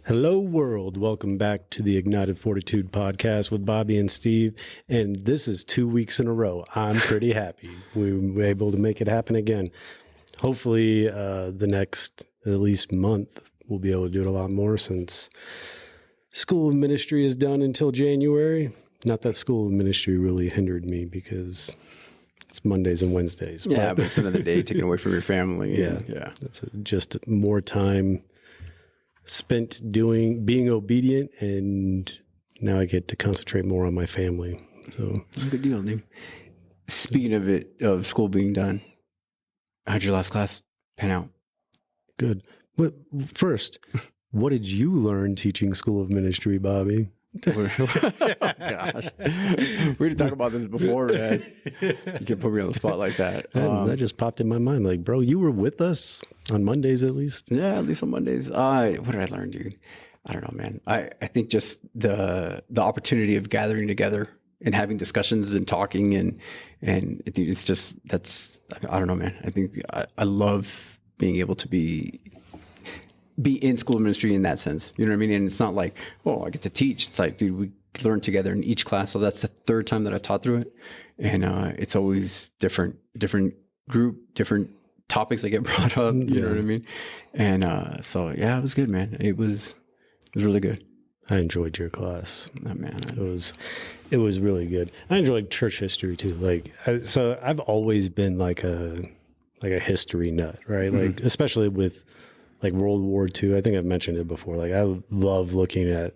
Hello, world. Welcome back to the Ignited Fortitude podcast with Bobby and Steve. And this is 2 weeks in a row. I'm pretty happy we were able to make it happen again. Hopefully, the next at least month, we'll be able to do it a lot more since School of Ministry is done until January. Not that School of Ministry really hindered me because it's Mondays and Wednesdays. Yeah, but it's another day taken away from your family. Yeah. It's just more time spent being obedient, and now I get to concentrate more on my family. So good deal, dude. Speaking of school being done, how'd your last class pan out? Good. But first, what did you learn teaching School of Ministry, Bobby? Oh, gosh. We were to talk about this before, man. You can put me on the spot like that. That just popped in my mind. Like, bro, you were with us on Mondays at least. Yeah, at least on Mondays. What did I learn, dude? I don't know, man. I think just the opportunity of gathering together and having discussions and talking and dude, it's just I don't know, man. I think I love being able to be in school ministry in that sense. You know what I mean? And it's not like, oh, I get to teach. It's like, dude, we learn together in each class. So that's the third time that I've taught through it. And it's always different group, different topics that get brought up. You know what I mean? And so, yeah, it was good, man. It was really good. I enjoyed your class. Oh, man. It was really good. I enjoyed church history too. So I've always been like a history nut, right? Mm-hmm. Like, especially with like World War II. I think I've mentioned it before. Like, I love looking at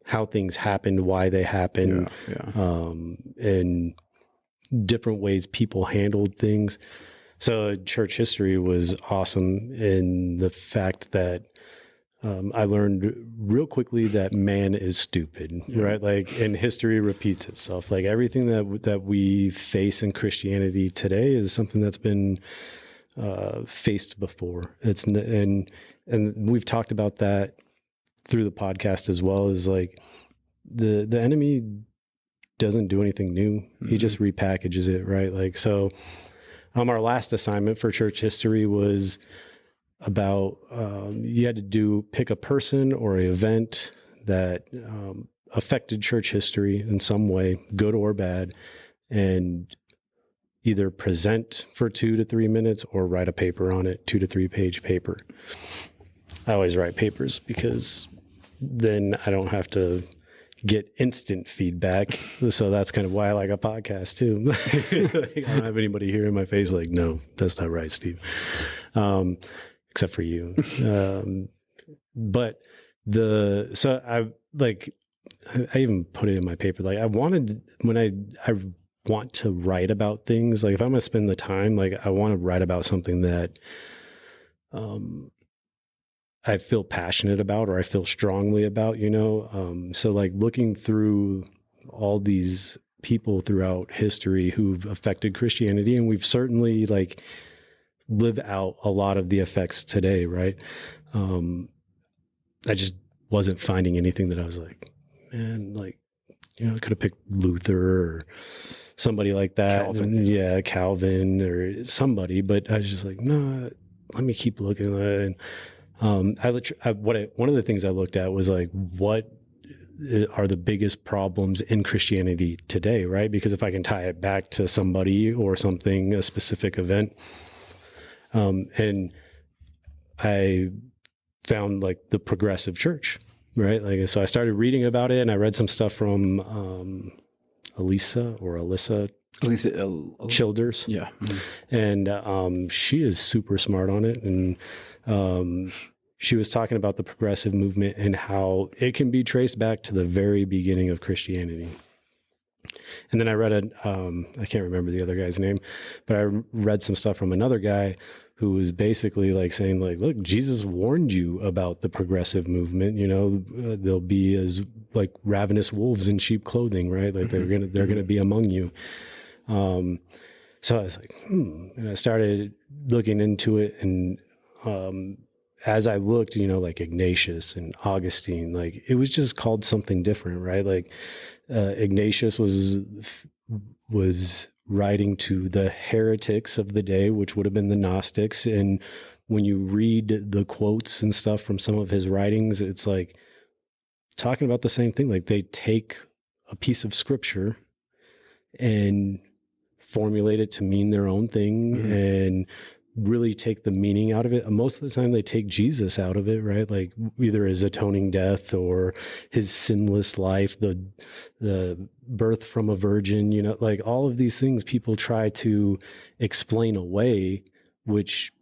how things happened, why they happened, and different ways people handled things. So church history was awesome in the fact that I learned real quickly that man is stupid, right? Like, and history repeats itself. Like, everything that we face in Christianity today is something that's been faced before. And we've talked about that through the podcast as well. As like the enemy doesn't do anything new. Mm-hmm. He just repackages it, right? Like, so our last assignment for church history was about you had to pick a person or an event that affected church history in some way, good or bad, and either present for 2 to 3 minutes or write a paper on it, 2 to 3 page paper. I always write papers because then I don't have to get instant feedback. So that's kind of why I like a podcast too. Like, I don't have anybody here in my face like, no, that's not right, Steve. Except for you. But so I even put it in my paper. Like, I wanted, when I want to write about things, like if I'm going to spend the time, like I want to write about something that I feel passionate about or I feel strongly about, so like looking through all these people throughout history who've affected Christianity, and we've certainly like live out a lot of the effects today, right? I just wasn't finding anything that I was like, man, like, I could have picked Luther or somebody like that. Calvin. Calvin or somebody, but I was just like, no, let me keep looking at it. And one of the things I looked at was like, what are the biggest problems in Christianity today, right? Because if I can tie it back to somebody or something, a specific event, and I found like the progressive church, right? Like, so I started reading about it, and I read some stuff from Alyssa Childers. Yeah. Mm-hmm. And she is super smart on it. And she was talking about the progressive movement and how it can be traced back to the very beginning of Christianity. And then I read I can't remember the other guy's name, but I read some stuff from another guy who was basically like saying like, look, Jesus warned you about the progressive movement. They'll be as like ravenous wolves in sheep clothing, right? Like they're gonna be among you. So I was like, and I started looking into it, and as I looked, like Ignatius and Augustine, like it was just called something different, right? Like Ignatius was writing to the heretics of the day, which would have been the Gnostics, and when you read the quotes and stuff from some of his writings, it's like talking about the same thing. Like they take a piece of scripture and formulate it to mean their own thing and really take the meaning out of it. Most of the time they take Jesus out of it, right? Like either his atoning death or his sinless life, the birth from a virgin, you know, like all of these things people try to explain away, which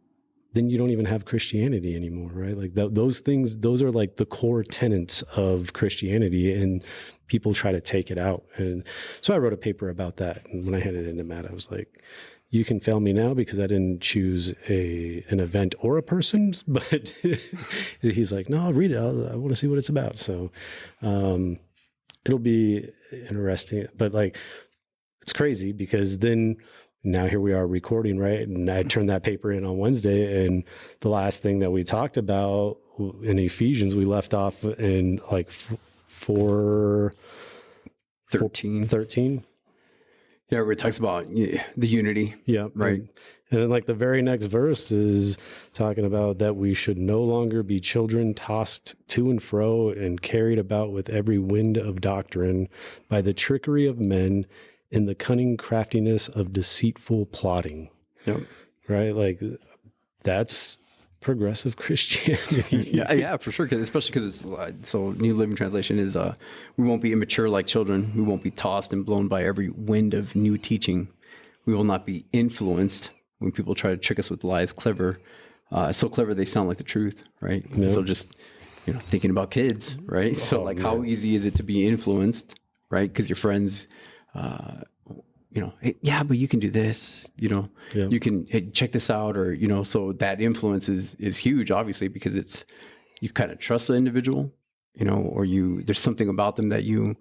then you don't even have Christianity anymore, right? Like those things, those are like the core tenets of Christianity, and people try to take it out. And so I wrote a paper about that. And when I handed it into Matt, I was like, you can fail me now because I didn't choose an event or a person, but he's like, no, I'll read it. I want to see what it's about. So it'll be interesting, but like, it's crazy because then now here we are recording, right? And I turned that paper in on Wednesday, and the last thing that we talked about in Ephesians, we left off in like 4:13. Yeah, where it talks about the unity. Yeah. Right. And then like the very next verse is talking about that we should no longer be children tossed to and fro and carried about with every wind of doctrine by the trickery of men in the cunning craftiness of deceitful plotting. Yep. Right? Like that's progressive Christianity. Yeah, for sure. Especially because it's so New Living Translation is we won't be immature like children. We won't be tossed and blown by every wind of new teaching. We will not be influenced when people try to trick us with lies. So clever they sound like the truth, right? Yep. So just thinking about kids, right? So like, how easy is it to be influenced, right? Because your friends. Hey, yeah, but you can do this, you can check this out, or, so that influence is huge, obviously, because you kind of trust the individual, or there's something about them that you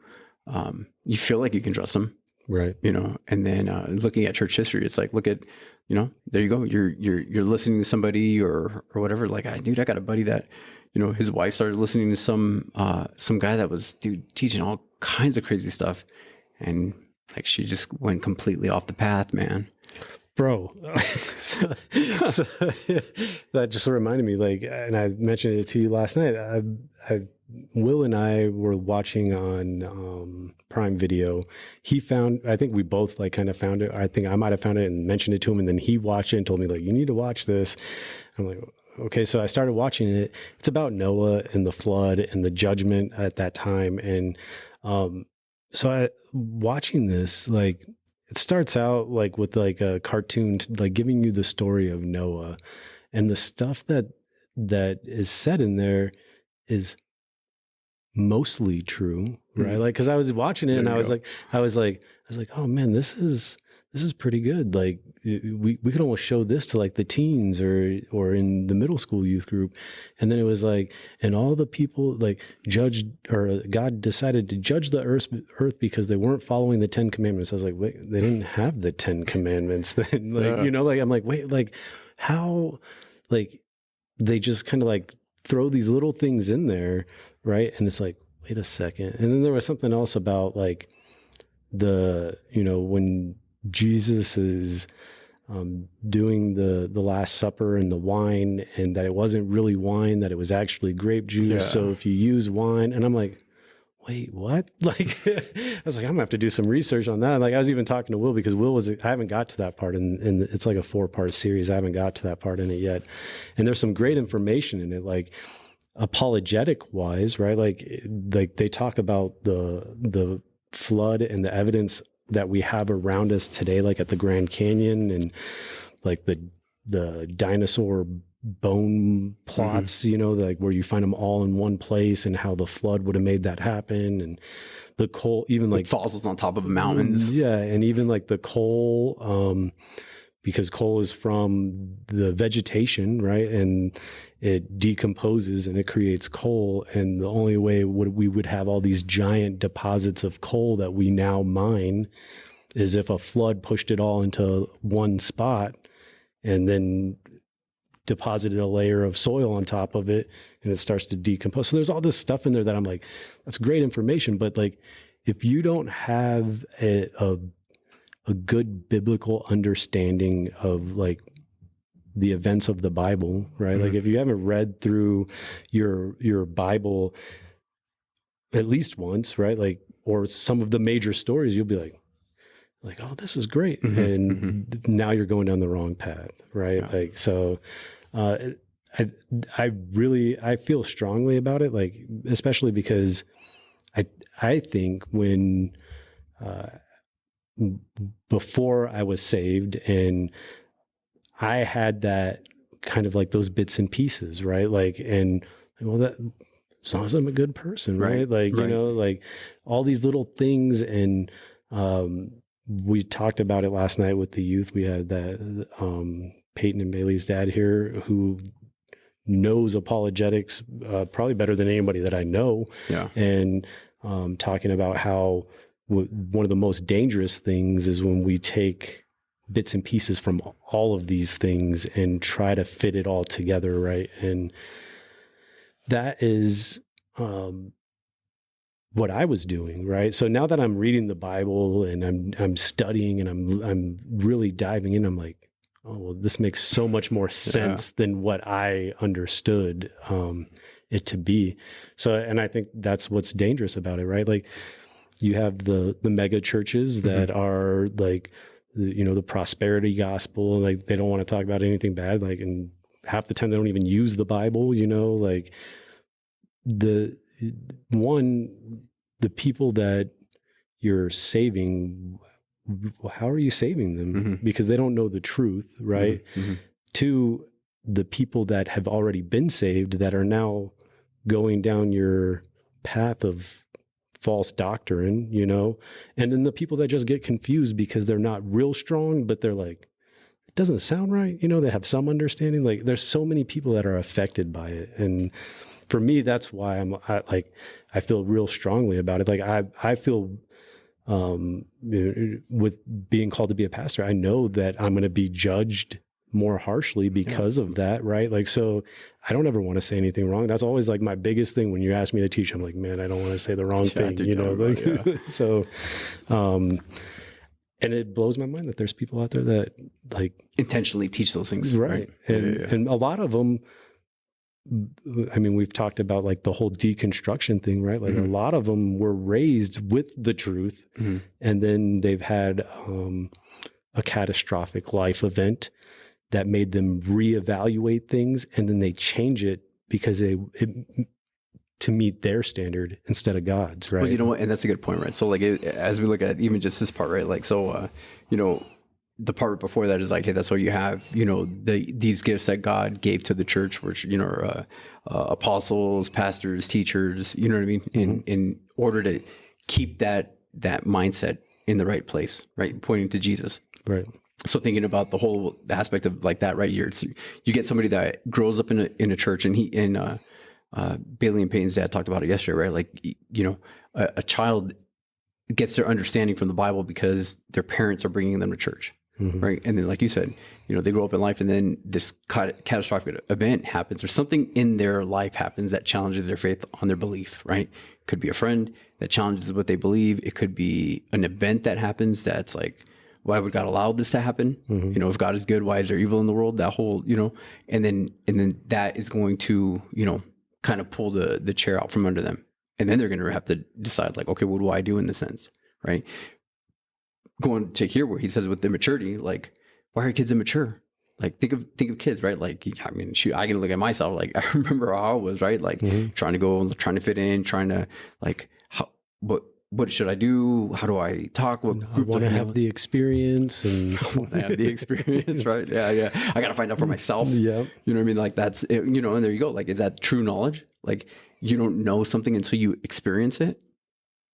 feel like you can trust them. Right. And then looking at church history, it's like, look at, there you go. You're listening to somebody or whatever. Like, I got a buddy that, his wife started listening to some guy that was, teaching all kinds of crazy stuff. And like, she just went completely off the path, man. Bro. so that just reminded me, like, and I mentioned it to you last night. Will and I were watching on Prime Video. I think we both like kind of found it. I think I might have found it and mentioned it to him, and then he watched it and told me like, you need to watch this. I'm like, okay. So I started watching it. It's about Noah and the flood and the judgment at that time. And so watching this, like, it starts out like with like a cartoon, like giving you the story of Noah, and the stuff that is said in there is mostly true, right? Like, because I was watching it and I was like, oh man, this is pretty good. Like, we could almost show this to like the teens or in the middle school youth group. And then it was like, and all the people like God decided to judge the earth because they weren't following the 10 commandments. I was like, wait, they didn't have the 10 commandments then. Like, like, I'm like, wait, like how, like they just kind of like throw these little things in there. Right. And it's like, wait a second. And then there was something else about like when Jesus is doing the Last Supper and the wine, and that it wasn't really wine, that it was actually grape juice. Yeah. So if you use wine, and I'm like, wait, what? Like, I was like, I'm gonna have to do some research on that. Like, I was even talking to Will because I haven't got to that part, and it's like a 4-part series. I haven't got to that part in it yet, and there's some great information in it, like apologetic wise, right? Like they talk about the flood and the evidence that we have around us today, like at the Grand Canyon and like the dinosaur bone plots, like where you find them all in one place, and how the flood would have made that happen. And the coal, even like fossils on top of mountains. Yeah. And even like the coal, because coal is from the vegetation, right? And it decomposes and it creates coal. And the only way we would have all these giant deposits of coal that we now mine is if a flood pushed it all into one spot and then deposited a layer of soil on top of it, and it starts to decompose. So there's all this stuff in there that I'm like, that's great information. But like, if you don't have a good biblical understanding of like the events of the Bible, right? Like if you haven't read through your Bible at least once, right? Like, or some of the major stories, you'll be like, oh, this is great. And now you're going down the wrong path, right? Yeah. Like, so, I feel strongly about it, like, especially because I think when, before I was saved and I had that kind of like those bits and pieces, right? Like, and well, that as long as I'm a good person, right? Like, you know, like all these little things. And we talked about it last night with the youth. We had that Peyton and Bailey's dad here who knows apologetics probably better than anybody that I know. Yeah. And talking about how one of the most dangerous things is when we take bits and pieces from all of these things and try to fit it all together, right? And that is what I was doing, right? So now that I'm reading the Bible and I'm studying and I'm really diving in, I'm like, oh, well, this makes so much more sense than what I understood it to be. So, and I think that's what's dangerous about it, right? Like you have the mega churches that are like, you know, the prosperity gospel, like they don't want to talk about anything bad. Like, and half the time they don't even use the Bible, you know, like the people that you're saving, how are you saving them? Because they don't know the truth, right? Two, the people that have already been saved that are now going down your path of false doctrine, you know, and then the people that just get confused because they're not real strong, but they're like, it doesn't sound right. You know, they have some understanding. Like there's so many people that are affected by it. And for me, that's why I feel real strongly about it. Like I feel, with being called to be a pastor, I know that I'm going to be judged more harshly because of that. Right. Like, so I don't ever want to say anything wrong. That's always like my biggest thing when you ask me to teach. I'm like, man, I don't want to say the wrong thing, you know, like, so, and it blows my mind that there's people out there that like intentionally teach those things. Right. And a lot of them, I mean, we've talked about like the whole deconstruction thing, right? Like a lot of them were raised with the truth and then they've had a catastrophic life event that made them reevaluate things, and then they change it because to meet their standard instead of God's, right? Well, you know what? And that's a good point, right? So like, as we look at even just this part, right? Like, so, you know, the part before that is like, hey, that's what you have, you know, these gifts that God gave to the church, which, you know, are, apostles, pastors, teachers, you know what I mean? In order to keep that mindset in the right place, right? Pointing to Jesus. Right. So thinking about the whole aspect of like that, right? You get somebody that grows up in a church, and Bailey and Peyton's dad talked about it yesterday, right? Like, you know, a child gets their understanding from the Bible because their parents are bringing them to church, right? And then, like you said, you know, they grow up in life, and then this catastrophic event happens, or something in their life happens that challenges their faith on their belief, right? It could be a friend that challenges what they believe. It could be an event that happens that's like, why would God allow this to happen? You know, if God is good, why is there evil in the world? That whole, you know, and then that is going to, you know, kind of pull the chair out from under them. And then they're going to have to decide like, okay, what do I do in this sense? Right. Going to here where he says with immaturity, like, why are kids immature? Like, think of kids, right? Like, I mean, shoot, I can look at myself. Like, I remember how I was, right? Like trying to fit in, trying to like, what should I do? How do I talk? What I want to have the experience, and I want to have the experience, right? Yeah. I got to find out for myself. Yeah. You know what I mean? Like that's it, you know, and there you go. Like, is that true knowledge? Like, you don't know something until you experience it.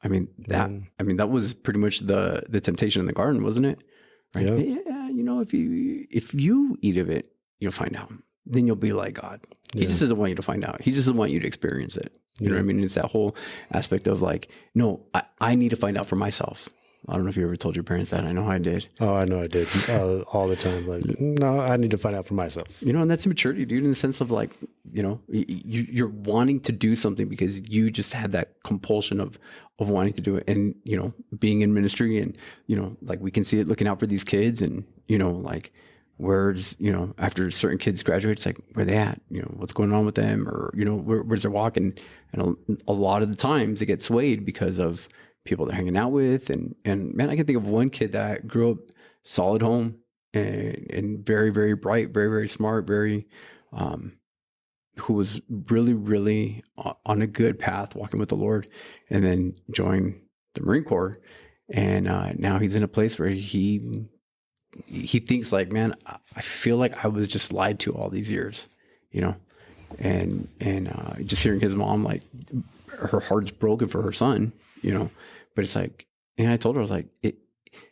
I mean, that was pretty much the temptation in the garden, wasn't it? Right. Yeah. You know, if you eat of it, you'll find out. Then you'll be like God. He just doesn't want you to find out. He just doesn't want you to experience it. You know what I mean? It's that whole aspect of like, no, I need to find out for myself. I don't know if you ever told your parents that. I know I did. Oh, I know I did all the time. Like, no, I need to find out for myself. You know, and that's immaturity, dude, in the sense of like, you know, you're wanting to do something because you just have that compulsion of wanting to do it. And, you know, being in ministry and, you know, like we can see it looking out for these kids and, you know, like where's, after certain kids graduate, it's like, where they at? What's going on with them? Or, where's their walk? And a lot of the times they get swayed because of people they're hanging out with. And man, I can think of one kid that grew up solid home and very, very bright, very, very smart, very, who was really, really on a good path, walking with the Lord, and then joined the Marine Corps. And now he's in a place where he thinks like, man, I feel like I was just lied to all these years, and just hearing his mom, like, her heart's broken for her son, but it's like, and I told her, I was like,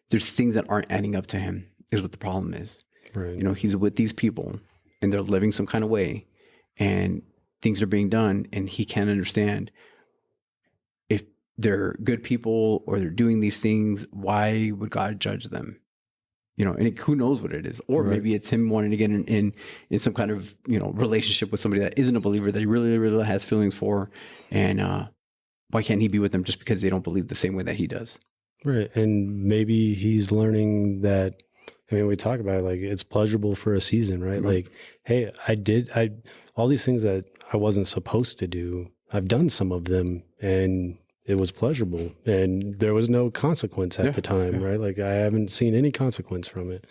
there's things that aren't adding up to him is what the problem is. Right. He's with these people and they're living some kind of way and things are being done, and he can't understand if they're good people or they're doing these things, why would God judge them? And who knows what it is, or Right. maybe it's him wanting to get in some kind of, relationship with somebody that isn't a believer that he really, really has feelings for. And, why can't he be with them just because they don't believe the same way that he does? Right. And maybe he's learning that, we talk about it, like, it's pleasurable for a season, right? Mm-hmm. Like, hey, all these things that I wasn't supposed to do, I've done some of them and it was pleasurable and there was no consequence at the time, right? Like, I haven't seen any consequence from it.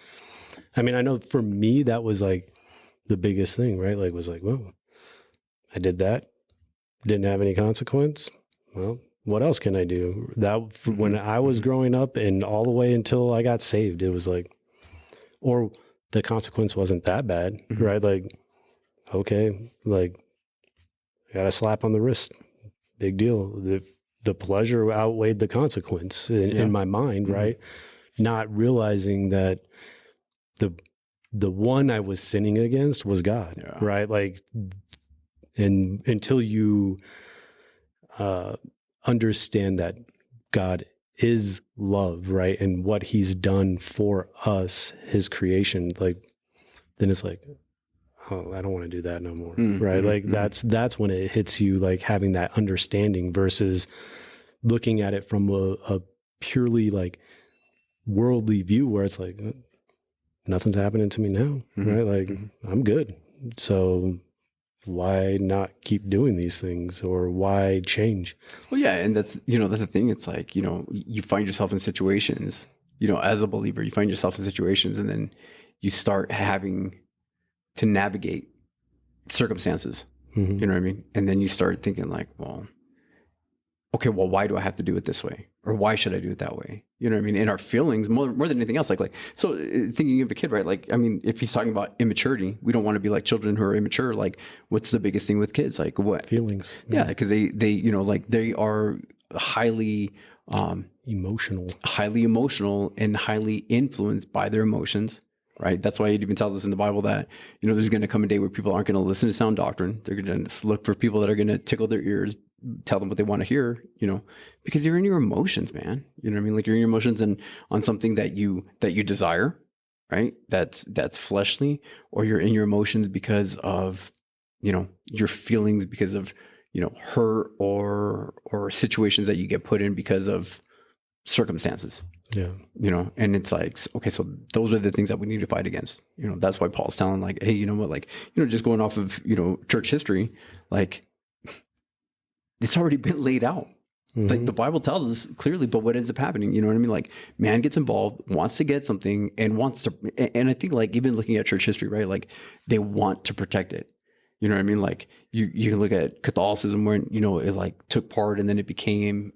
I know for me, that was like the biggest thing, right? Like, was like, well, I did that, didn't have any consequence. Well, what else can I do? That when I was growing up and all the way until I got saved, it was like, or the consequence wasn't that bad, right? Like, okay, like, I got a slap on the wrist, big deal. The pleasure outweighed the consequence in my mind, right? Not realizing that the one I was sinning against was God, right? Like, and until you understand that God is love, right? And what he's done for us, his creation, like, then it's like, oh, I don't want to do that no more. Right. Like that's when it hits you, like, having that understanding versus looking at it from a purely like worldly view where it's like, nothing's happening to me now. Right. Like, I'm good. So why not keep doing these things, or why change? Well, yeah. And that's the thing. It's like, you find yourself in situations, as a believer, you find yourself in situations and then you start having to navigate circumstances, you know what I mean? And then you start thinking like, well, okay, well, why do I have to do it this way? Or why should I do it that way? You know what I mean? And our feelings more than anything else, like, so thinking of a kid, right? Like, if he's talking about immaturity, we don't want to be like children who are immature. Like, what's the biggest thing with kids? Like, what? Feelings. Yeah. Because they, like, they are highly emotional and highly influenced by their emotions. Right. That's why it even tells us in the Bible that, there's going to come a day where people aren't going to listen to sound doctrine. They're going to look for people that are going to tickle their ears, tell them what they want to hear, because you're in your emotions, man. You know what I mean? Like, you're in your emotions and on something that you desire, right? That's fleshly, or you're in your emotions because of, your feelings because of, hurt or situations that you get put in because of circumstances. Yeah. And it's like, okay, so those are the things that we need to fight against. That's why Paul's telling, like, hey, you know what, like, just going off of, church history, like, it's already been laid out. Like, the Bible tells us clearly, but what ends up happening, you know what I mean? Like, man gets involved, wants to get something and wants to, and I think, like, even looking at church history, right? Like, they want to protect it. You know what I mean? Like, you can look at Catholicism where, it like took part and then it became,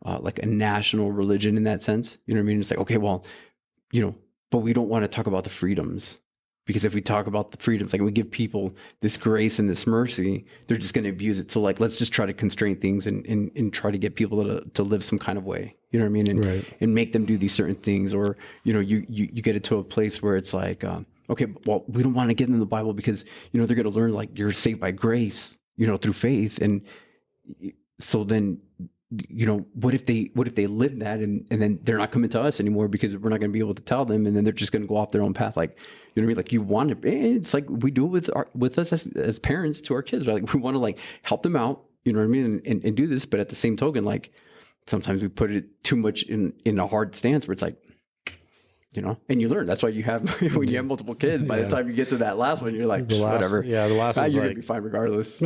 like a national religion in that sense. You know what I mean? It's like, okay, well, but we don't want to talk about the freedoms, because if we talk about the freedoms, like, we give people this grace and this mercy, they're just going to abuse it. So, like, let's just try to constrain things and try to get people to live some kind of way. You know what I mean? And make them do these certain things, or, you get it to a place where it's like, okay, well, we don't want to get into the Bible because, they're going to learn, like, you're saved by grace, through faith. And so then, what if they live that and then they're not coming to us anymore because we're not going to be able to tell them, and then they're just going to go off their own path. Like, you know what I mean? Like, you want to, it's like we do it with us as parents to our kids, right? Like, we want to, like, help them out, you know what I mean? And do this, but at the same token, like, sometimes we put it too much in a hard stance where it's like, you know, and you learn. That's why you have, when you have multiple kids, by the time you get to that last one, you're like, whatever. Yeah, the last one's you're like, gonna be fine regardless.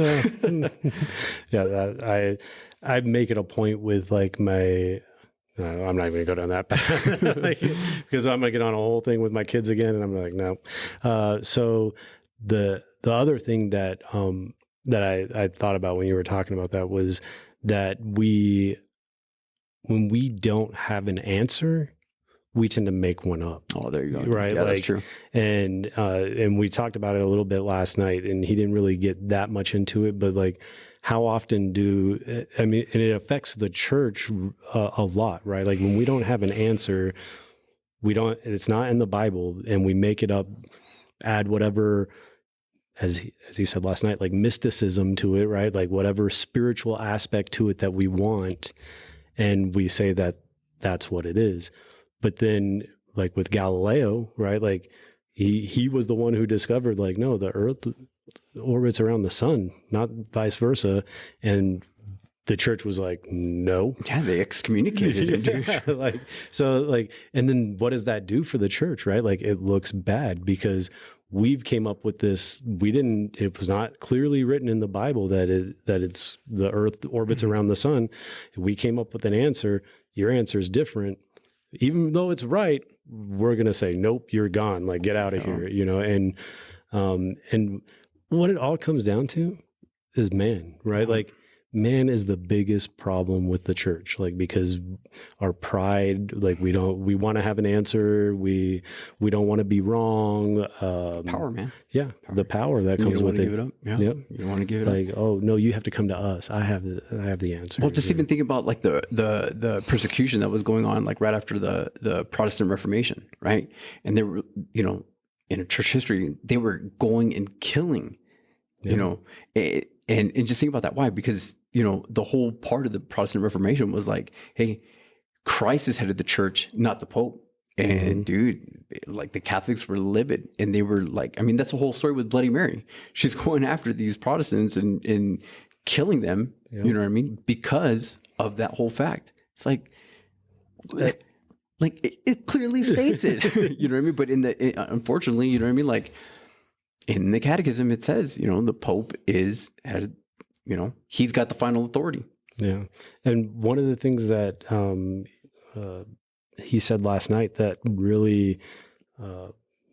Yeah, I make it a point with like my. I'm not even gonna go down that path like, because I'm gonna get on a whole thing with my kids again, and I'm like, no. So the other thing that that I thought about when you were talking about that was that when we don't have an answer, we tend to make one up. Oh, there you go. Right. Yeah, like, that's true. And we talked about it a little bit last night, and he didn't really get that much into it, but like, how often and it affects the church a lot, right? Like when we don't have an answer, it's not in the Bible, and we make it up, add whatever, as he said last night, like mysticism to it, right? Like whatever spiritual aspect to it that we want. And we say that that's what it is. But then like with Galileo, right? Like he was the one who discovered like, no, the earth orbits around the sun, not vice versa. And the church was like, no. Yeah, they excommunicated him, dude. And then what does that do for the church, right? Like it looks bad because we've came up with this. It was not clearly written in the Bible that it's the earth orbits around the sun. We came up with an answer. Your answer is different. Even though it's right, we're going to say, nope, you're gone. Like, get out of here, you know? And what it all comes down to is man, right? Like, man is the biggest problem with the church, like, because our pride, like we want to have an answer. We don't want to be wrong. Power, man. Yeah. The power that comes with it. Give it up. Yeah. Yep. You don't want to give it up. Like, oh no, you have to come to us. I have the answer. Well, just even think about like the persecution that was going on, like right after the Protestant Reformation, right? And they were, you know, in church history, they were going and killing, you know, and just think about that. Why? Because, you know, the whole part of the Protestant Reformation was like, hey, Christ is head of the church, not the Pope. And dude, like the Catholics were livid, and they were like, I mean, that's the whole story with Bloody Mary. She's going after these Protestants and killing them, you know what I mean? Because of that whole fact. It's like it clearly states it, you know what I mean? But unfortunately, you know what I mean? Like, in the catechism, it says, you know, the Pope he's got the final authority. Yeah. And one of the things that he said last night that really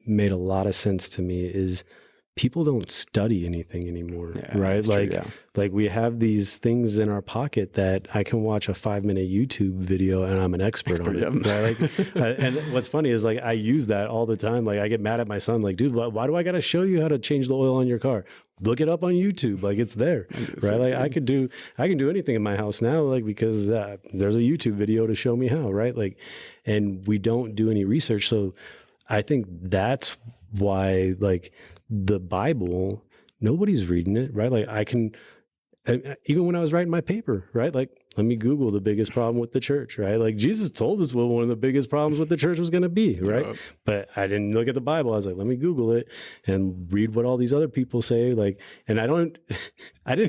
made a lot of sense to me is people don't study anything anymore, right? Like we have these things in our pocket that I can watch a 5-minute YouTube video and I'm an expert on it. Right? Like, and what's funny is like I use that all the time. Like I get mad at my son, like, dude, why do I got to show you how to change the oil on your car? Look it up on YouTube. Like it's there, right? Like I can do anything in my house now, like because there's a YouTube video to show me how, right? Like, and we don't do any research. So I think that's why, like, the Bible, nobody's reading it, right? Like even when I was writing my paper, right? Like, let me Google the biggest problem with the church, right? Like Jesus told us what one of the biggest problems with the church was going to be, right? But I didn't look at the Bible. I was like, let me Google it and read what all these other people say. Like, and I didn't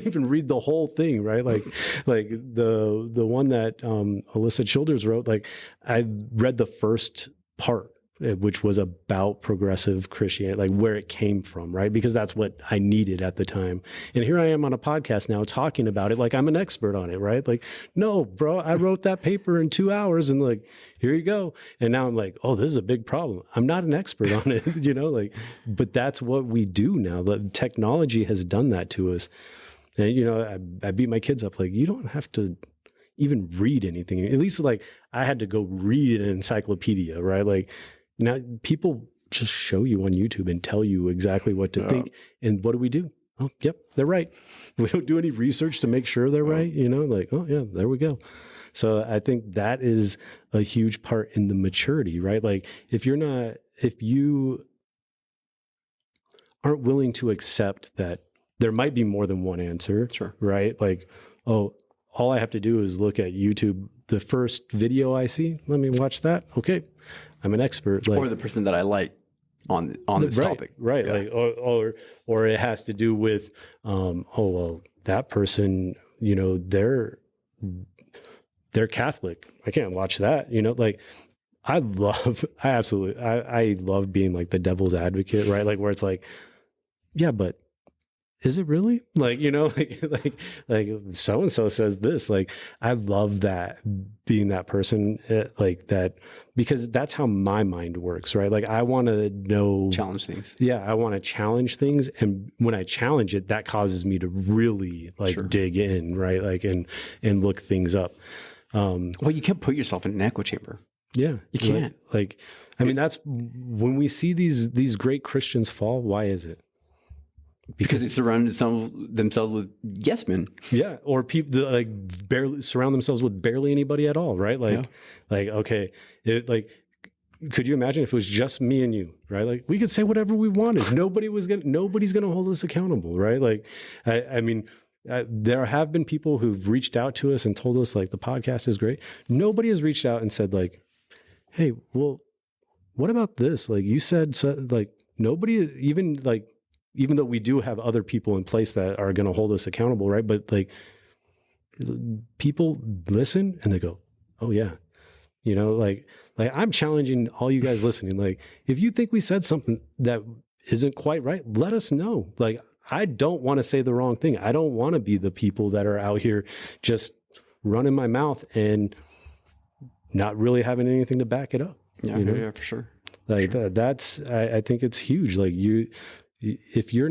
even read the whole thing, right? Like the one that Alyssa Childers wrote, like I read the first part, which was about progressive Christianity, like where it came from, right? Because that's what I needed at the time. And here I am on a podcast now talking about it like I'm an expert on it, right? Like, no, bro, I wrote that paper in 2 hours and like, here you go. And now I'm like, oh, this is a big problem. I'm not an expert on it, you know, like, but that's what we do now. The technology has done that to us. And, you know, I beat my kids up, like, you don't have to even read anything. At least like I had to go read an encyclopedia, right? Like, now people just show you on YouTube and tell you exactly what to think. And what do? Oh, yep, they're right. We don't do any research to make sure they're right. You know, like, oh yeah, there we go. So I think that is a huge part in the maturity, right? Like if you aren't willing to accept that there might be more than one answer, right? Like, oh, all I have to do is look at YouTube. The first video I see, let me watch that. Okay, I'm an expert. Like, or the person that I like on this topic, right? Yeah. Like, or it has to do with, oh well, that person, you know, they're Catholic. I can't watch that. You know, like I love being like the devil's advocate, right? Like where it's like, yeah, but is it really? Like, like so and so says this. Like, I love that, being that person, like that, because that's how my mind works, right? Like, I want to know, Challenge things. yeah, I want to challenge things, and when I challenge it, that causes me to really like Sure. dig in, right? Like, and look things up. Well, you can't put yourself in an echo chamber. Yeah, You can't. Like, I mean, that's when we see these great Christians fall. Why is it? Because they surrounded themselves with yes men. Yeah, or people that like barely surround themselves with barely anybody at all, right? Like, okay, could you imagine if it was just me and you, right? Like, we could say whatever we wanted. Nobody's gonna hold us accountable, right? Like, I mean, there have been people who've reached out to us and told us like the podcast is great. Nobody has reached out and said like, hey, well, what about this? Like you said, so, like nobody even though we do have other people in place that are going to hold us accountable, right? But like people listen and they go, oh yeah, like I'm challenging all you guys listening. Like if you think we said something that isn't quite right, let us know. Like I don't want to say the wrong thing. I don't want to be the people that are out here just running my mouth and not really having anything to back it up. Yeah, for sure. Like that's, I think it's huge. Like if you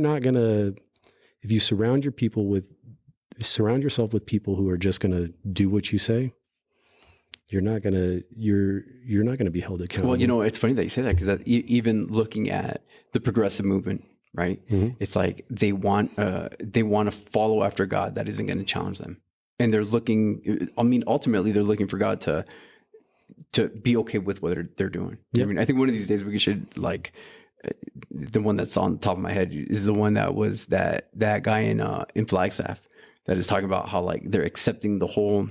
surround yourself with people who are just going to do what you say, you're not going to be held accountable. Well, it's funny that you say that, because even looking at the progressive movement, right? Mm-hmm. It's like they want to follow after God that isn't going to challenge them. And they're looking, ultimately they're looking for God to be okay with what they're doing. Yep. I mean, I think one of these days we should like, the one that's on the top of my head is the one that was that guy in Flagstaff that is talking about how like they're accepting the whole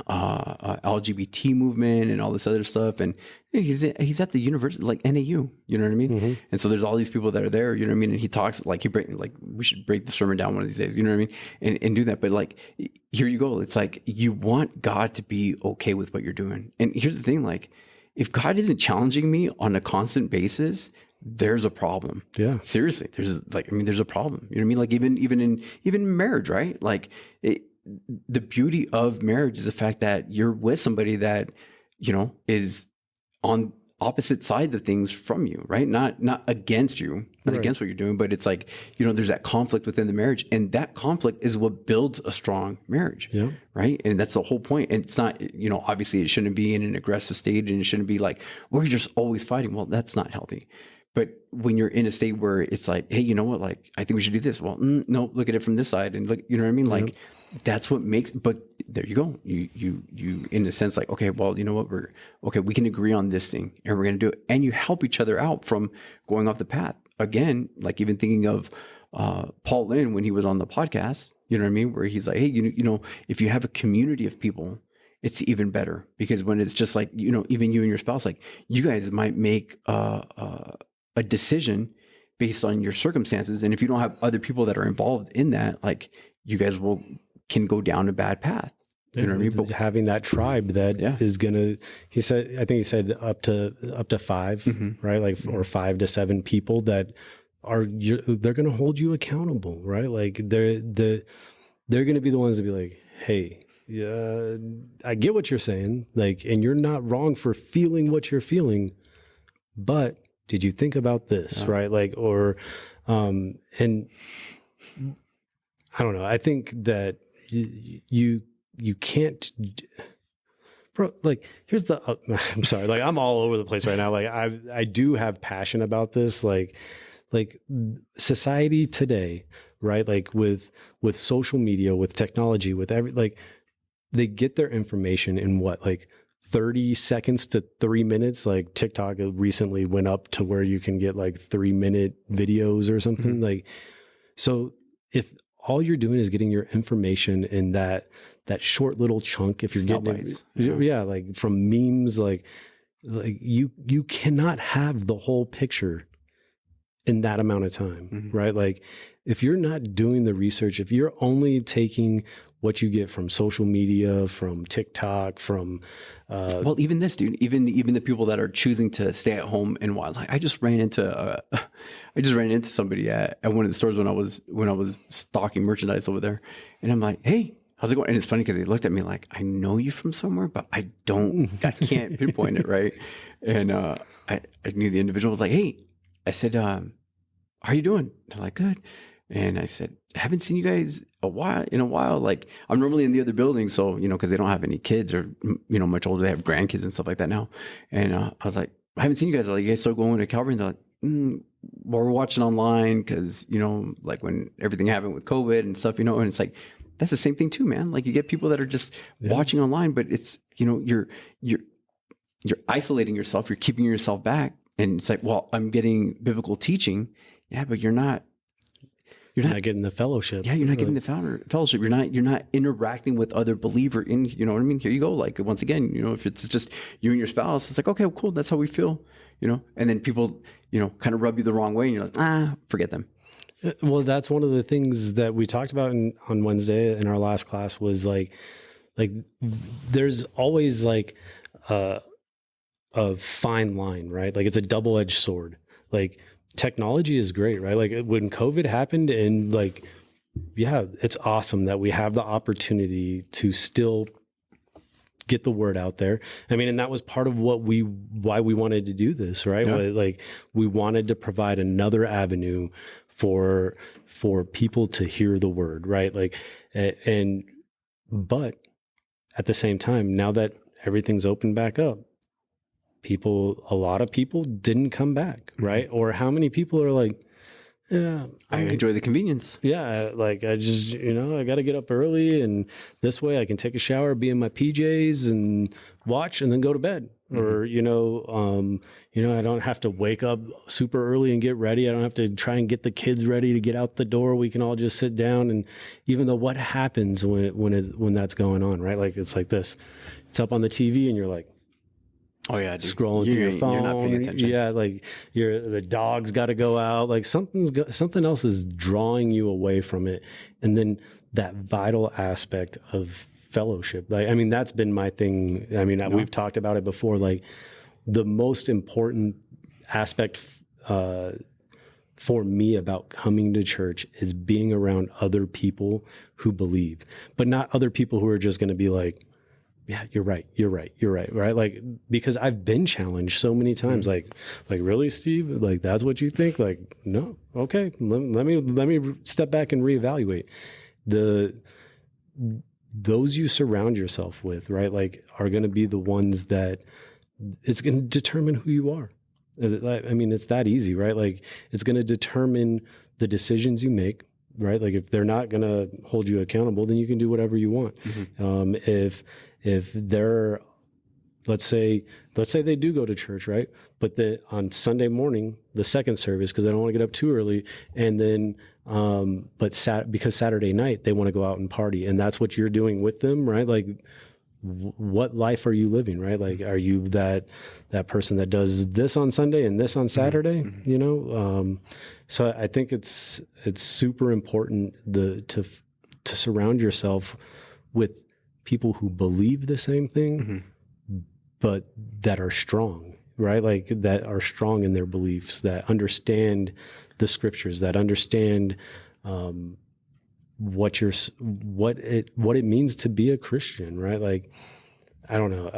LGBT movement and all this other stuff, and he's at the university like NAU, you know what I mean? Mm-hmm. And so there's all these people that are there, you know what I mean? And he talks like we should break the sermon down one of these days, you know what I mean? And do that, but like here you go. It's like you want God to be okay with what you're doing, and here's the thing: like if God isn't challenging me on a constant basis, there's a problem. Yeah. Seriously. There's a problem. You know what I mean? Like even in marriage, right? Like the beauty of marriage is the fact that you're with somebody that, is on opposite sides of things from you, right? Not against you, not against what you're doing, but it's like, there's that conflict within the marriage, and that conflict is what builds a strong marriage. Yeah. Right. And that's the whole point. And it's not, obviously it shouldn't be in an aggressive state, and it shouldn't be like, we're just always fighting. Well, that's not healthy. But when you're in a state where it's like, hey, you know what? Like, I think we should do this. Well, no, look at it from this side, and look, you know what I mean? Like, that's what makes. But there you go. You in a sense, like, okay, well, you know what? We can agree on this thing, and we're gonna do it. And you help each other out from going off the path. Again, like even thinking of Paul Lynn when he was on the podcast, you know what I mean? Where he's like, hey, if you have a community of people, it's even better, because when it's just like, even you and your spouse, like you guys might make a decision based on your circumstances. And if you don't have other people that are involved in that, like you guys can go down a bad path. You know what I mean? But having that tribe that is gonna, I think he said up to 5, mm-hmm. right? Like, or 5 to 7 people that they're gonna hold you accountable, right? Like they're gonna be the ones to be like, hey, yeah, I get what you're saying, like, and you're not wrong for feeling what you're feeling, but did you think about this, right? Like, or, and I don't know. I think that you can't, bro. Like, here's the. I'm sorry. Like, I'm all over the place right now. Like, I do have passion about this. Like society today, right? Like with social media, with technology, with they get their information in what, like 30 seconds to 3 minutes. Like TikTok recently went up to where you can get like 3-minute videos or something. Mm-hmm. Like, so if all you're doing is getting your information in that short little chunk, if you're getting it, like from memes, like you cannot have the whole picture. in that amount of time, right? Like if you're not doing the research, if you're only taking what you get from social media, from TikTok, from well, even this, dude, even the people that are choosing to stay at home and wild. Like I just ran into somebody at one of the stores when I was stocking merchandise over there, and I'm like, hey, how's it going? And it's funny because they looked at me like, I know you from somewhere, but I can't pinpoint it, right? And I knew the individual was like, hey, I said, how are you doing? They're like, good. And I said, I haven't seen you guys in a while. Like I'm normally in the other building. So, cause they don't have any kids or, much older, they have grandkids and stuff like that now. And I was like, I haven't seen you guys. Like, you guys still going to Calvary? And they're like, well, we're watching online. Cause like when everything happened with COVID and stuff, and it's like, that's the same thing too, man. Like you get people that are just watching online, but it's, you're isolating yourself. You're keeping yourself back. And it's like, well, I'm getting biblical teaching. Yeah, but you're not getting the fellowship. Yeah, you're not getting the fellowship. You're not interacting with other believer in, you know what I mean? Here you go. Like once again, if it's just you and your spouse, it's like, okay, cool. That's how we feel, and then people, kind of rub you the wrong way and you're like, forget them. Well, that's one of the things that we talked about on Wednesday in our last class was like there's always like a fine line, right? Like it's a double-edged sword. Like technology is great, right? Like when COVID happened and like, yeah, it's awesome that we have the opportunity to still get the word out there. I mean, and that was part of why we wanted to do this, right? Yeah. Like we wanted to provide another avenue for people to hear the word, right? Like, but at the same time, now that everything's opened back up, a lot of people didn't come back, right? Or how many people are like, yeah, I enjoy the convenience. Yeah, like I just, I got to get up early, and this way I can take a shower, be in my PJs, and watch, and then go to bed. Or I don't have to wake up super early and get ready. I don't have to try and get the kids ready to get out the door. We can all just sit down, and even though what happens when that's going on, right? Like it's like this, it's up on the TV, and you're like, oh yeah, dude. Scrolling through your phone. You're not paying attention. Yeah, like the dog's got to go out. Like something else is drawing you away from it, and then that vital aspect of fellowship. Like, I mean, that's been my thing. I mean, we've talked about it before. Like, the most important aspect for me about coming to church is being around other people who believe, but not other people who are just going to be like, yeah, you're right. Right. Like, because I've been challenged so many times, like really, Steve, like, that's what you think? Like, no. Okay. Let me step back and reevaluate. Those you surround yourself with, right? Like, are going to be the ones that it's going to determine who you are. I mean, it's that easy, right? Like, it's going to determine the decisions you make, right? Like, if they're not going to hold you accountable, then you can do whatever you want. If they're, let's say they do go to church, right? But on Sunday morning, the second service, because they don't want to get up too early, and then because Saturday night they want to go out and party, and that's what you're doing with them, right? Like, what life are you living, right? Like, are you that person that does this on Sunday and this on Saturday? So I think it's super important to surround yourself with people who believe the same thing, but that are strong, right? Like, that are strong in their beliefs, that understand the scriptures, that understand what it means to be a Christian, right? Like, I don't know.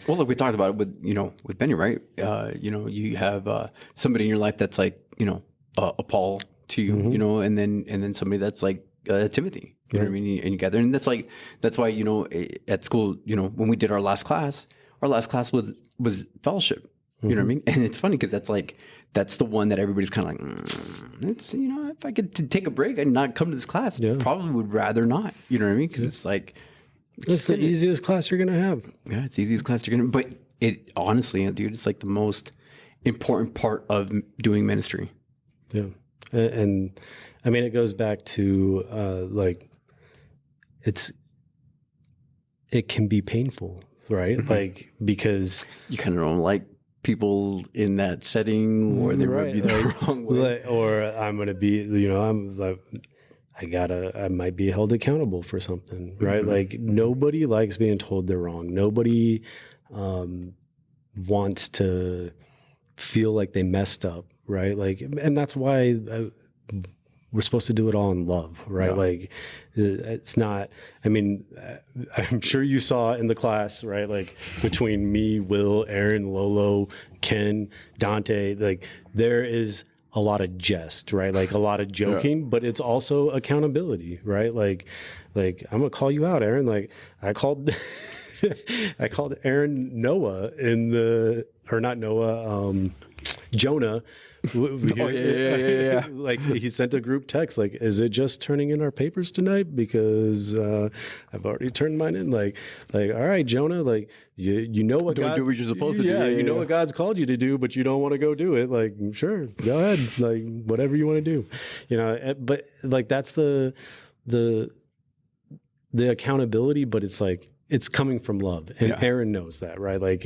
Well, look, we talked about it with Benny, right? You have somebody in your life that's like, a Paul to you, and then somebody that's like Timothy. You know what I mean? And you gather, and that's why, at school, when we did our last class was fellowship. You know what I mean? And it's funny because that's the one that everybody's kind of like, it's, if I could take a break and not come to this class, I probably would rather not. You know what I mean? Because it's like, it's the easiest class you're gonna have. Yeah, it's the easiest class you're gonna. But it honestly, dude, it's like the most important part of doing ministry. Yeah, and I mean, it goes back to like, it can be painful, right? Like, because you kind of don't like people in that setting, or they rub you the wrong way. Or I'm going to be, I'm like, I might be held accountable for something, right? Like nobody likes being told they're wrong. Nobody wants to feel like they messed up, right? Like, and that's why we're supposed to do it all in love, right? Yeah. Like it's not, I mean, I'm sure you saw in the class, right? Like between me, Will, Aaron, Lolo, Ken, Dante, like there is a lot of jest, right? Like a lot of joking, but it's also accountability, right? Like I'm gonna call you out, Aaron. Like I called Aaron Noah or not Noah, Jonah. Yeah. Like he sent a group text, like, is it just turning in our papers tonight? Because I've already turned mine in. Like, all right, Jonah, like you know what Don't do what you're supposed to do. Yeah, you know what God's called you to do, but you don't want to go do it. Like, sure, go ahead. Like whatever you want to do, but like that's the accountability, but it's like, it's coming from love. And Aaron knows that, right? Like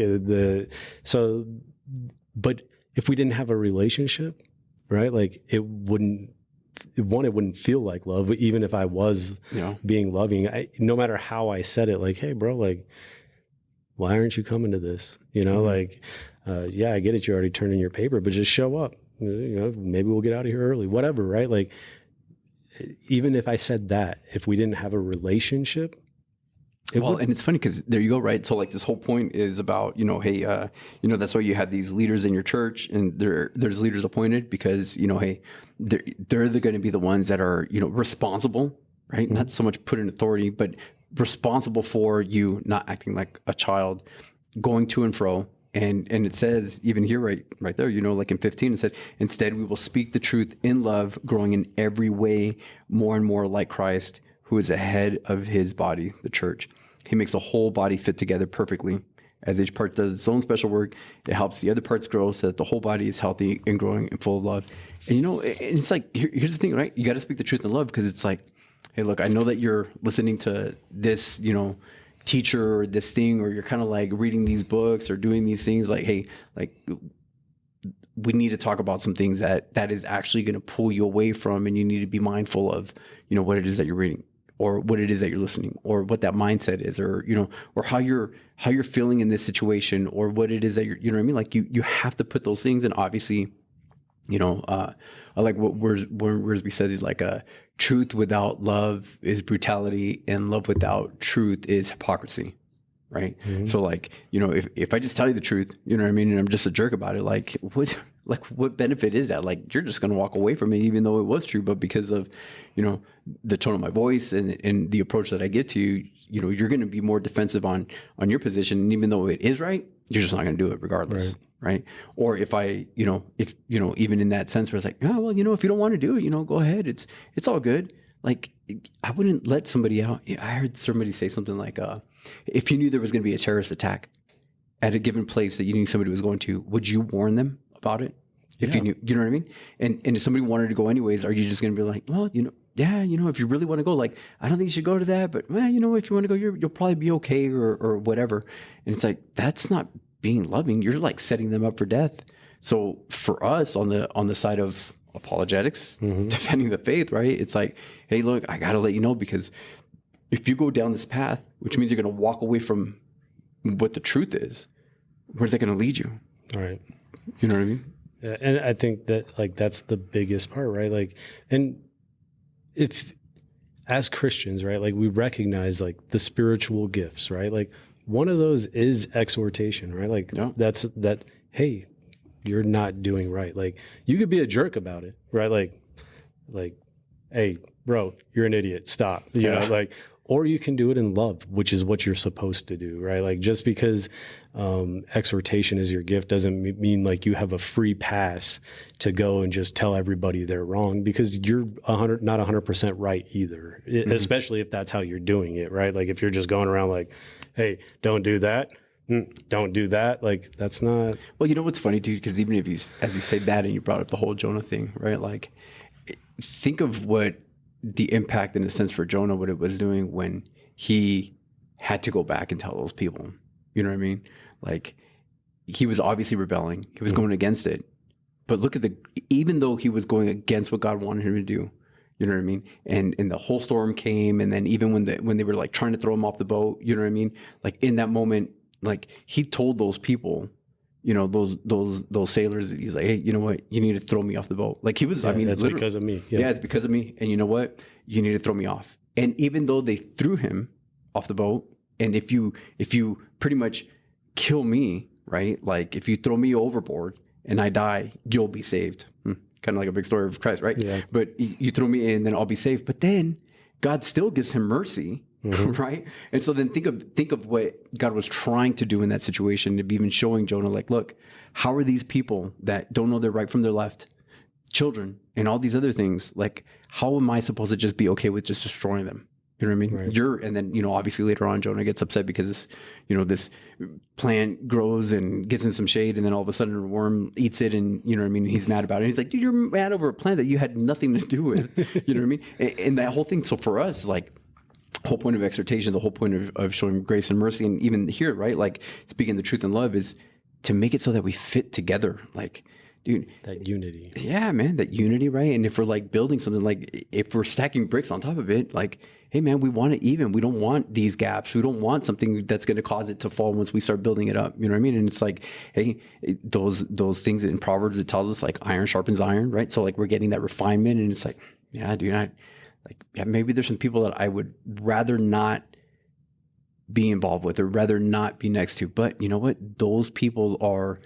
but if we didn't have a relationship, right? Like it wouldn't feel like love, even if I was being loving. No matter how I said it, like, hey bro, like, why aren't you coming to this? Like, yeah, I get it. You already turned in your paper, but just show up, maybe we'll get out of here early, whatever. Right. Like even if I said that, if we didn't have a relationship, and it's funny because there you go, right? So like this whole point is about, hey, that's why you have these leaders in your church, and there's leaders appointed because, hey, they're going to be the ones that are, responsible, right? Mm-hmm. Not so much put in authority, but responsible for you not acting like a child, going to and fro. And it says even here, right there, like in 15, it said, instead we will speak the truth in love, growing in every way more and more like Christ, who is the head of his body, the church. He makes the whole body fit together perfectly. As each part does its own special work, it helps the other parts grow so that the whole body is healthy and growing and full of love. And, it's like, here's the thing, right? You got to speak the truth in love, because it's like, hey, look, I know that you're listening to this, teacher or this thing, or you're kind of like reading these books or doing these things. Like, hey, like we need to talk about some things that is actually going to pull you away from, and you need to be mindful of, what it is that you're reading, or what it is that you're listening, or what that mindset is, or, or how you're feeling in this situation, or what it is that you're, you know what I mean? Like you have to put those things in. Obviously, I like what Wiersbe says. He's like, truth without love is brutality, and love without truth is hypocrisy. Right. Mm-hmm. So like, if I just tell you the truth, you know what I mean? And I'm just a jerk about it. Like what benefit is that? Like, you're just going to walk away from it, even though it was true, but because of, the tone of my voice and the approach that I get to you, you're going to be more defensive on your position. And even though it is right, you're just not going to do it regardless. Right. Or if I, even in that sense where it's like, oh, well, if you don't want to do it, go ahead. It's all good. Like, I wouldn't let somebody out. I heard somebody say something like, if you knew there was going to be a terrorist attack at a given place that you knew somebody was going to, would you warn them about it? If you knew, you know what I mean? And if somebody wanted to go anyways, are you just going to be like, well, if you really want to go, like, I don't think you should go to that, but well, if you want to go, you'll probably be okay, or whatever. And it's like, that's not being loving. You're like setting them up for death. So for us on the side of apologetics, mm-hmm. defending the faith, right? It's like, hey, look, I got to let you know, because if you go down this path, which means you're going to walk away from what the truth is, where's that going to lead you? All right. You know what I mean? Yeah, and I think that like that's the biggest part, right? Like, and if as Christians, right, like we recognize like the spiritual gifts, right? Like one of those is exhortation, right? Like that's that. Hey, you're not doing right. Like you could be a jerk about it, right? Like, hey, bro, you're an idiot. Stop. You know, like, or you can do it in love, which is what you're supposed to do, right? Like just because exhortation is your gift doesn't mean like you have a free pass to go and just tell everybody they're wrong, because you're not 100% right either, mm-hmm. especially if that's how you're doing it, right? Like if you're just going around like, hey, don't do that. Don't do that. Like that's not. Well, you know what's funny, dude? Because even if as you say that, and you brought up the whole Jonah thing, right? Like, think of what the impact, in a sense, for Jonah, what it was doing when he had to go back and tell those people. You know what I mean? Like, he was obviously rebelling. He was going against it. But look at even though he was going against what God wanted him to do, you know what I mean? And the whole storm came. And then even when they were like trying to throw him off the boat, you know what I mean? Like in that moment, like he told those people, you know, those sailors, he's like, hey, you know what? You need to throw me off the boat. Like he was, I mean, it's because of me. Yeah, it's because of me. And you know what? You need to throw me off. And even though they threw him off the boat, and if you pretty much kill me, right? Like if you throw me overboard and I die, you'll be saved. Kind of like a big story of Christ, right? Yeah. But you throw me in, then I'll be saved. But then God still gives him mercy, right? And so then think of what God was trying to do in that situation, of even showing Jonah, like, look, how are these people that don't know their right from their left, children, and all these other things, like, how am I supposed to just be okay with just destroying them? You know what I mean? Right. And then, you know, obviously later on, Jonah gets upset because this, you know, this plant grows and gets in some shade, and then all of a sudden a worm eats it, and you know what I mean? He's mad about it. And he's like, dude, you're mad over a plant that you had nothing to do with. You know what I mean? And that whole thing. So for us, like, whole point of exhortation, the whole point of showing grace and mercy, and even here, right? Like speaking the truth in love is to make it so that we fit together. Like, dude, That unity. yeah, man, that unity, right? And if we're like building something, like if we're stacking bricks on top of it, like, hey, man, we want it even. We don't want these gaps. We don't want something that's going to cause it to fall once we start building it up. You know what I mean? And it's like, hey, those things in Proverbs, it tells us like iron sharpens iron, right? So like we're getting that refinement, and it's like, yeah, dude, maybe there's some people that I would rather not be involved with or rather not be next to. But you know what? Those people are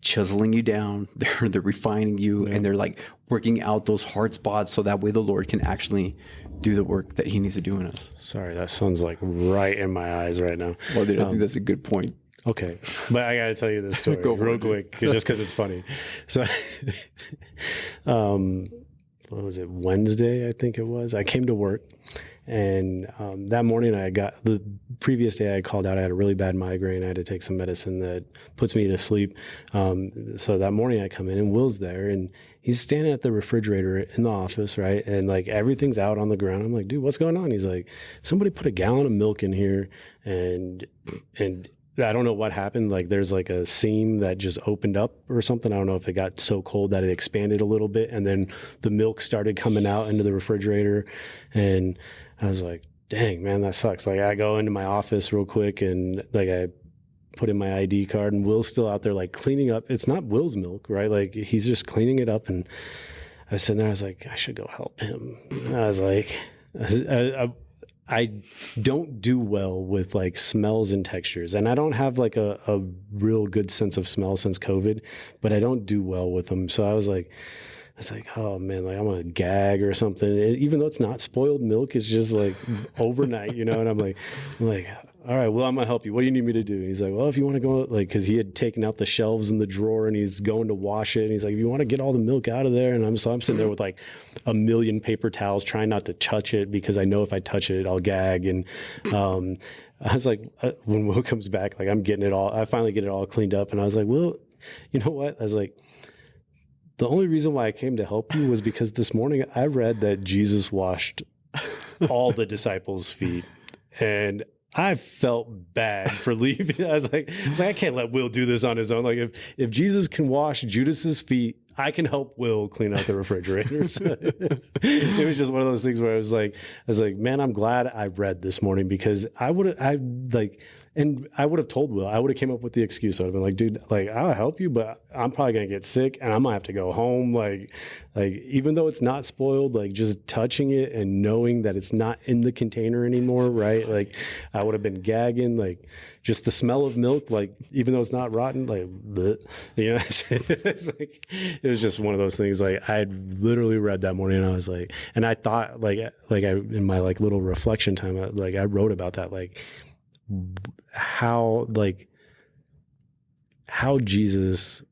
chiseling you down. They're refining you, and they're like working out those hard spots so that way the Lord can actually do the work that he needs to do in us. Sorry, that sun's like right in my eyes right now. Well, dude, I think that's a good point. Okay, but I got to tell you this story real quick, just because it's funny. So, what was it? Wednesday, I think it was. I came to work, and that morning the previous day I called out. I had a really bad migraine. I had to take some medicine that puts me to sleep. So that morning I come in, and Will's there, and he's standing at the refrigerator in the office, right? And like everything's out on the ground. I'm like, dude, what's going on? He's like, somebody put a gallon of milk in here, and I don't know what happened. Like there's like a seam that just opened up or something. I don't know if it got so cold that it expanded a little bit, and then the milk started coming out into the refrigerator. And I was like, dang, man, that sucks. Like I go into my office real quick, and like I put in my ID card, and Will's still out there like cleaning up. It's not Will's milk, right? Like he's just cleaning it up. And I was sitting there, I was like, I should go help him. And I was like, I don't do well with like smells and textures, and I don't have like a real good sense of smell since COVID, but I don't do well with them. So I was like, oh man, like I'm gonna gag or something. And even though it's not spoiled milk, it's just like overnight, you know. And I'm like, all right, well, I'm gonna help you. What do you need me to do? And he's like, well, if you want to go, like, because he had taken out the shelves in the drawer and he's going to wash it. And he's like, if you want to get all the milk out of there. And I'm sitting there with like a million paper towels, trying not to touch it because I know if I touch it, I'll gag. And I was like, when Will comes back, like I'm getting it all. I finally get it all cleaned up, and I was like, Will, you know what? I was like, the only reason why I came to help you was because this morning I read that Jesus washed all the disciples' feet, and I felt bad for leaving. I was like, I can't let Will do this on his own. Like if Jesus can wash Judas's feet, I can help Will clean out the refrigerators. It was just one of those things where I was like, man, I'm glad I read this morning, because I would have told Will, I would have came up with the excuse. I would have been like, dude, like I'll help you, but I'm probably going to get sick and I'm gonna have to go home. Like even though it's not spoiled, like just touching it and knowing that it's not in the container anymore. Right. Like I would have been gagging, like just the smell of milk, like even though it's not rotten, like, bleh, you know, it's like, it was just one of those things. Like I had literally read that morning, and I was like, and I thought like I, in my like little reflection time, I wrote about that, like how Jesus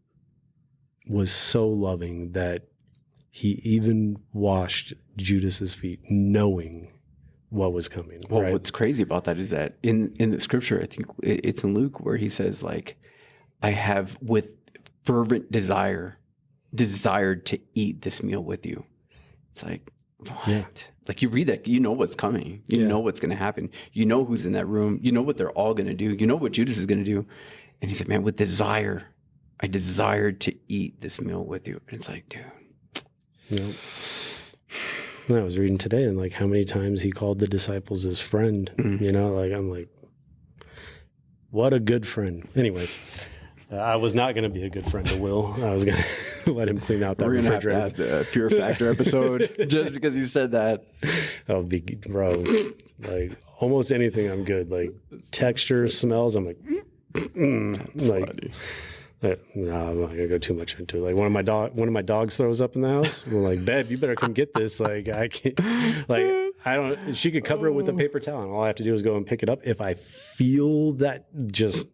was so loving that he even washed Judas's feet, knowing what was coming. Well, right? What's crazy about that is that in the scripture, I think it's in Luke, where he says, like, I have with fervent desired to eat this meal with you. It's like, what? Yeah. Like you read that, you know what's coming. You know what's going to happen. You know who's in that room. You know what they're all going to do. You know what Judas is going to do. And he said, man, with desire, I desired to eat this meal with you. And it's like, dude. Yep. I was reading today and like how many times he called the disciples his friend, you know, like I'm like, what a good friend. Anyways, I was not going to be a good friend to Will. I was going to let him clean out that refrigerator. We're going to have the Fear Factor episode just because you said that. I'll be, bro, like almost anything I'm good. Like texture, smells, I'm like, like, funny. No, I'm not gonna go too much into it. Like one of my dogs throws up in the house. We're like, babe, you better come get this. Like I can't. Like I don't. She could cover it with a paper towel, and all I have to do is go and pick it up. If I feel that, just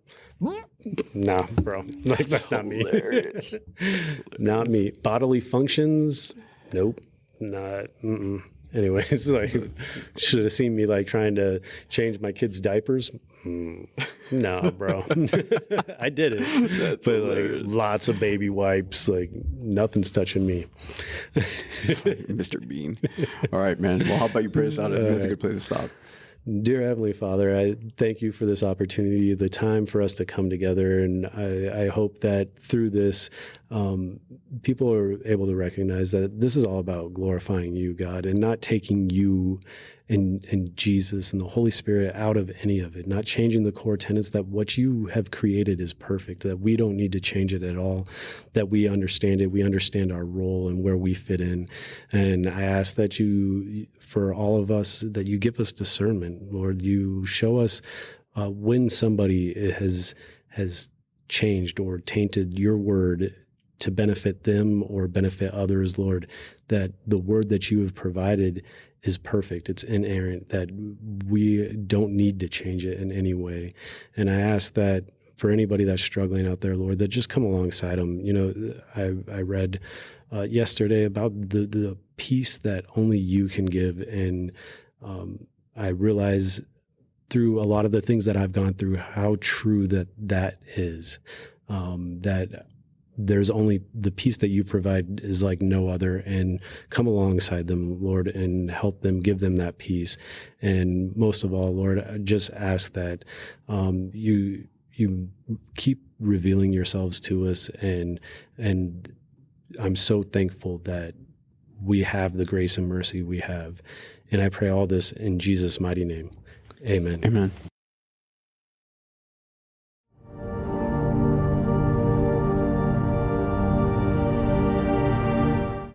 nah, bro. Like that's not me. Not me. Bodily functions, nope, not. Anyways, like should have seen me like trying to change my kids' diapers. No, bro. I did it. That's but hilarious. Like lots of baby wipes, like nothing's touching me. Mr. Bean. All right, man. Well, how about you pray us out? That's a good place to stop. Dear Heavenly Father, I thank you for this opportunity, the time for us to come together. And I hope that through this, people are able to recognize that this is all about glorifying you, God, and not taking you and Jesus and the Holy Spirit out of any of it, not changing the core tenets that what you have created is perfect, that we don't need to change it at all, that we understand it, we understand our role and where we fit in. And I ask that you, for all of us, that you give us discernment, Lord. You show us when somebody has changed or tainted your word to benefit them or benefit others, Lord, that the word that you have provided is perfect. It's inerrant, that we don't need to change it in any way. And I ask that for anybody that's struggling out there, Lord, that just come alongside them. You know, I read yesterday about the peace that only you can give. And I realize through a lot of the things that I've gone through, how true that is, that there's only the peace that you provide is like no other, and come alongside them, Lord, and help them, give them that peace. And most of all, Lord, I just ask that you keep revealing yourselves to us. And I'm so thankful that we have the grace and mercy we have. And I pray all this in Jesus' mighty name. Amen. Amen.